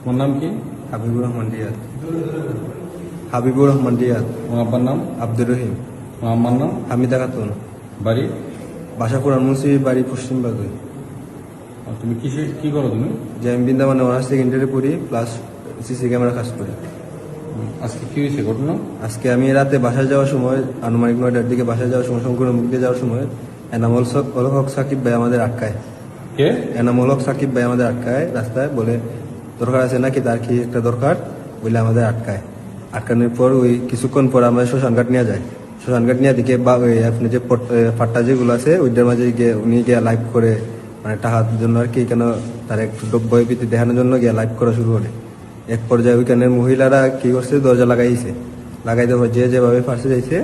তোমার নাম কি? হাবিবুর রহমান রিয়াদ। হাবিবুর রহমান রিয়াদ। তোমার আব্বার নাম? আব্দুর রহিম। তোমার আম্মার নাম? হামিদা খাতুন। বাড়ি? বাসা পুরানমুন্সি, বাড়ি পশ্চিম বাগুই। আর তুমি কি করো তুমি? যে আমি বৃন্দাবনে অনার্স সেকেন্ডারি পড়ি, প্লাস সিসি ক্যামেরা কাজ করি। আজকে কি হয়েছে ঘটনা? আজকে আমি রাতে বাসায় যাওয়ার সময়, আনুমানিক 9টার দিকে বাসায় যাওয়ার সময়, শঙ্করের মুখ দিয়ে যাওয়ার সময় এনামুল হক সাকিব ভাই আমাদের আটকায়। কে? এনামুল হক সাকিব ভাই আমাদের আটকায় রাস্তায়, বলে দরকার আছে নাকি, তার কি একটা দরকার বলে আমাদের আটকায়। আটকানোর পর ওই কিছুক্ষণ পর আমরা শ্মশানঘাট নিয়ে যাই। শ্মশানঘাট নিয়ে দিকে বা ওই আপনি যে ফাট্টা যেগুলো আছে ওইটার মাঝে গিয়ে উনি গিয়ে লাইভ করে, মানে টাকার জন্য আর কি, কেন তার একটু ভয়ভীতি দেখানোর জন্য গিয়ে লাইভ করা শুরু করে। এক পর্যায়ে ওইখানের মহিলারা কি করছে, দরজা লাগাইছে, লাগাই দেওয়ার যে যেভাবে ফাঁসে যাইছে,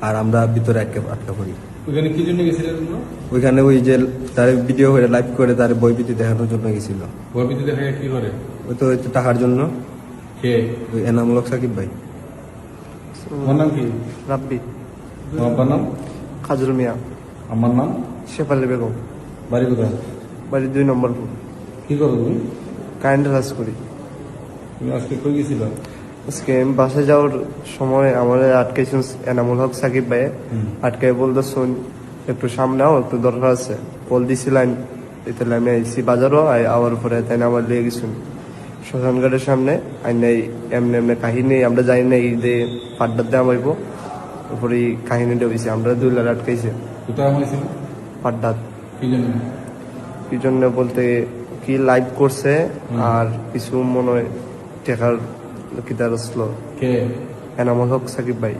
আর আমরা ভিতরে আটকা পড়ি। ওইখানে কি জন্য গেছিলে তোমরা? ওইখানে ওই যে তার ভিডিও করে লাইভ করে তার ভয়ভীতি দেখানোর জন্য গেছিল। ভয়ভীতি দেখা কি করে? ওই তো ওই তো টাকার জন্য। কে? ওই এনামুল হক সাকিব ভাই। তোমার নাম কি? রাব্বি। তোমার আব্বার নাম? খাজুল মিয়া। আমার নাম? শেফালি বেগম। বাড়ি কোথায়? বাড়ি 2 নম্বর। কি করো তুমি? কারেন্টের কাজ করি। তুমি আজকে কই গেছিল? আজকে আমি বাসায় যাওয়ার সময় আমাদের আটকাইছেন এনামুল হক সাকিব ভাই। আটকাই বলতে শোন একটু সামনে আও, একটু দরকার আছে। বল দিছিলেন তাহলে আমি আইসি বাজারও আওয়ার পরে তাই আমার লিয়ে গেছুন শ্মশানঘাটের সামনে। এমনি এমনি কাহিনী আমরা জানি না, এই যে পাড্ডার দেওয়া হইব তারপরে কাহিনীটা হয়েছে। আমরা 2 লাখ আটকাইছে কোথায় হয়েছিল? পাড্ডাত। কি জন্য? কি জন্য বলতে কি লাইভ করছে, আর কিছু মনে হয় টেকার কিতার আসলো। কে? এনামুল হক সাকিব ভাই।